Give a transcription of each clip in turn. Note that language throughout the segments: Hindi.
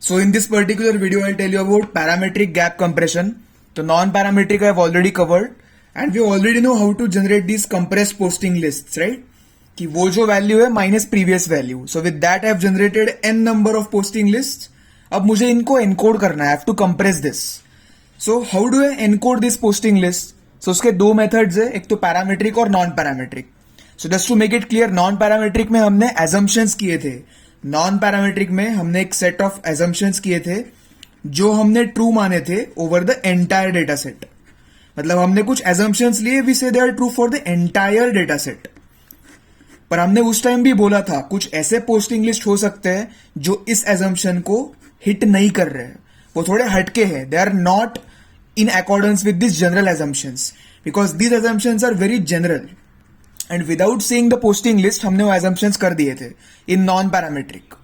So in this particular video, I'll tell you about parametric gap compression. So non-parametric I've already covered, and we already know how to generate these compressed posting lists, right? कि वो जो वैल्यू है minus previous value. So with that I have generated an number of posting list. अब मुझे इनको एनकोड करना है. I have to compress this. So how do I encode this posting list? So उसके दो मेथड्स है, एक तो पैरामेट्रिक और non parametric. So just to make it clear, non parametric में हमने एजम्पशंस किए थे. नॉन पैरामेट्रिक में हमने एक सेट ऑफ एजम्पशंस किए थे जो हमने ट्रू माने थे over the entire data set. मतलब हमने कुछ एजम्पशंस लिए, we say they are true for the entire data set. पर हमने उस टाइम भी बोला था कुछ ऐसे पोस्टिंग लिस्ट हो सकते हैं जो इस एजम्पशन को हिट नहीं कर रहे हैं, वो थोड़े हटके हैं. They are not in accordance with this general assumptions because these assumptions are very general. And without seeing the posting list हमने वो एजम्पशंस कर दिए थे इन नॉन पैरामेट्रिक.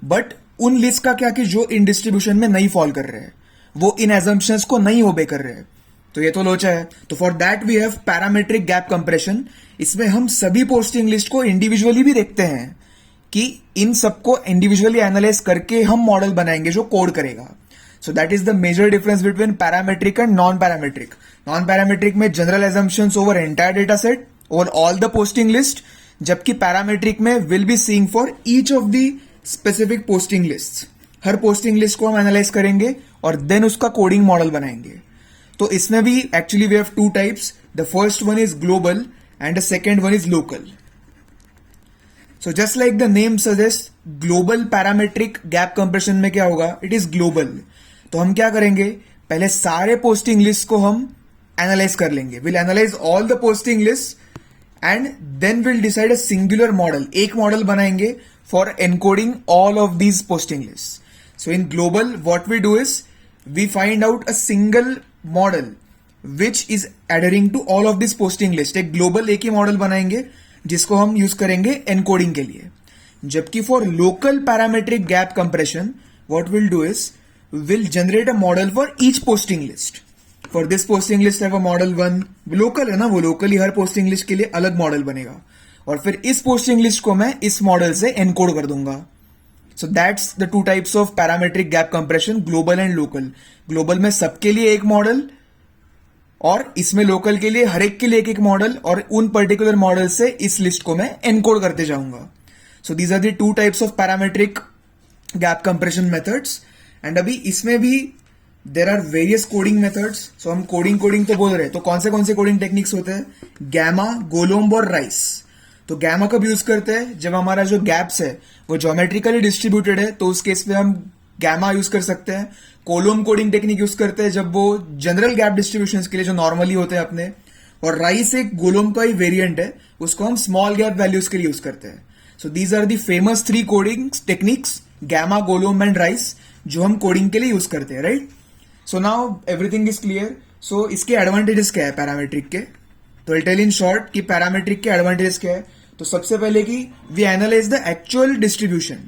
बट उन लिस्ट का क्या कि जो इन डिस्ट्रीब्यूशन में नहीं फॉल कर रहे हैं, वो इन एजम्पशंस को नहीं ओबे कर रहे हैं. तो ये तो लोचा है. तो for that we have parametric gap compression. इसमें हम सभी पोस्टिंग लिस्ट को इंडिविजुअली भी देखते हैं कि इन सबको इंडिविजुअली एनालाइज करके हम मॉडल बनाएंगे जो कोड करेगा. So that is the major difference between parametric and non parametric. Non parametric में general assumptions over entire data set, over all the posting list, जबकि पैरामेट्रिक में will be seeing for each of the specific posting list. हर पोस्टिंग लिस्ट को हम एनालाइज करेंगे और देन उसका कोडिंग मॉडल बनाएंगे. तो इसमें भी actually we have two types. The first one is global and the second one is local. So just like the name suggests, global parametric gap compression में क्या होगा? It is global. तो हम क्या करेंगे? पहले सारे posting lists को हम analyze कर लेंगे. We'll analyze all the posting lists and then we'll decide a singular model. एक model बनाएंगे for encoding all of these posting lists. So in global, what we do is we find out a single model which is adhering to all of this posting list. एक ग्लोबल एक ही मॉडल बनाएंगे जिसको हम यूज करेंगे एनकोडिंग के लिए. जबकि for local parametric gap compression what will do is will generate a model for each posting list. For this posting list have a model 1. Local है ना, वो लोकली हर पोस्टिंग लिस्ट के लिए अलग मॉडल बनेगा और फिर इस पोस्टिंग लिस्ट को मैं इस मॉडल से एनकोड कर दूंगा. So that's the two types of parametric gap compression, global and local. Global में सबके लिए एक मॉडल और इसमें लोकल के लिए हर एक के लिए एक एक मॉडल, और उन पर्टिकुलर मॉडल से इस लिस्ट को मैं एनकोड करते जाऊंगा. So these are the two types of parametric gap compression methods. And अभी इसमें भी there are various coding methods. So हम कोडिंग तो बोल रहे हैं, तो कौन से कोडिंग टेक्निक्स होते हैं? गैमा, गोलोम्ब और राइस. तो गैमा कब यूज करते हैं? जब हमारा जो गैप्स है वो ज्योमेट्रिकली डिस्ट्रीब्यूटेड है, तो उस केस में हम गैमा यूज कर सकते हैं. कोलोम कोडिंग टेक्निक यूज करते हैं जब वो जनरल गैप डिस्ट्रीब्यूशंस के लिए जो नॉर्मली होते हैं अपने. और राइस एक गोलोम का ही वेरिएंट है, उसको हम स्मॉल गैप वैल्यूज के लिए यूज करते हैं. So these are the famous 3 coding techniques, gamma, Golomb and Rice, जो हम कोडिंग के लिए यूज करते हैं, right? So now everything is clear. So इसके एडवांटेजेस क्या है पैरामेट्रिक के? तो आई टेल इन शॉर्ट कि पैरामेट्रिक के एडवांटेजेस क्या है. तो सबसे पहले कि we analyse the actual distribution.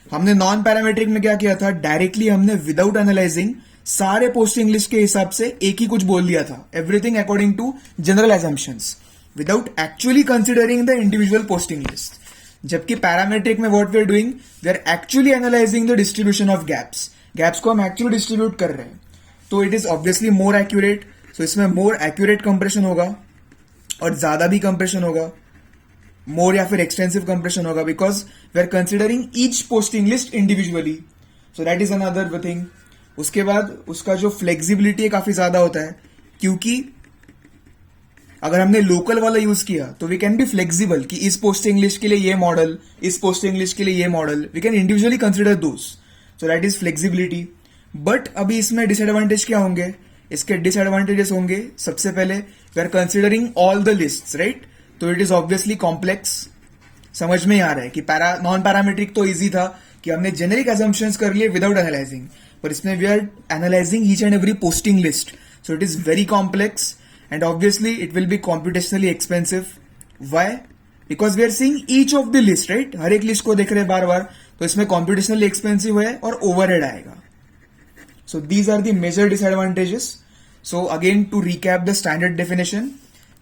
हमने नॉन पैरामेट्रिक में क्या किया था? डायरेक्टली हमने विदाउट एनालाइजिंग सारे पोस्टिंग लिस्ट के हिसाब से एक ही कुछ बोल दिया था. Everything according to general assumptions without actually considering the individual posting list. जबकि पैरामेट्रिक में what we are doing, we are actually analysing the distribution of gaps. Gaps को हम एक्चुअली डिस्ट्रीब्यूट कर रहे हैं, तो it is obviously more accurate. So इसमें मोर एक्यूरेट कंप्रेशन होगा और ज्यादा भी कंप्रेशन होगा, मोर या फिर एक्सटेंसिव कंप्रेशन होगा, because we are considering each posting list individually. So that is another thing. उसके बाद उसका जो फ्लेक्सिबिलिटी है काफी ज्यादा होता है, क्योंकि अगर हमने लोकल वाला यूज किया तो वी कैन बी फ्लेक्सिबल कि इस पोस्टिंग लिस्ट के लिए ये मॉडल, इस पोस्टिंग लिस्ट के लिए ये model, we can individually consider those. So that is flexibility. But अभी इसमें डिसएडवांटेज क्या होंगे? इसके डिसएडवांटेजेस होंगे, सबसे पहले we are considering all the list, right? तो इट इज ऑब्वियसली कॉम्प्लेक्स. समझ में ही आ रहा है कि नॉन पैरामेट्रिक तो इजी था कि हमने जेनेरिक एजम्पशंस कर लिए विदाउट एनालाइजिंग, पर इसमें we are analysing each and every posting list. So it is very complex and obviously it will be computationally expensive. Why? Because we are seeing each of the list, right? हर एक लिस्ट को देख रहे हैं बार बार, तो इसमें कॉम्प्यूटेशनली एक्सपेंसिव है और ओवरहेड आएगा. So these are the major disadvantages. So again to recap the standard definition,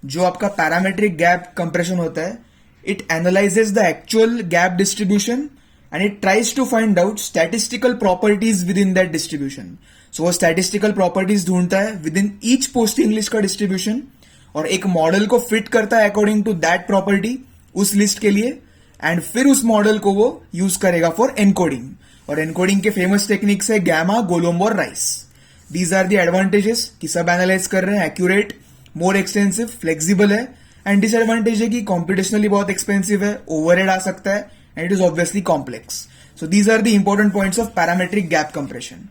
जो आपका पैरामेट्रिक गैप कंप्रेशन होता है, it analyses the actual gap distribution and it tries to find out statistical properties within that distribution. So वो statistical properties ढूंढता है within each posting list का distribution और एक मॉडल को फिट करता है अकॉर्डिंग टू दैट प्रॉपर्टी उस लिस्ट के लिए, एंड फिर उस मॉडल को वो यूज करेगा फॉर एनकोडिंग. और एनकोडिंग के फेमस टेक्निक्स है गैमा, गोलोम्ब और Rice. These are the advantages कि सब एनालाइज कर रहे हैं, एक्यूरेट, मोर एक्सटेंसिव, फ्लेक्सिबल है. एंड डिसएडवांटेज है कि कॉम्पिटिशनली बहुत एक्सपेंसिव है, ओवरहेड आ सकता है, and it is obviously complex. So these are the important points of parametric gap compression.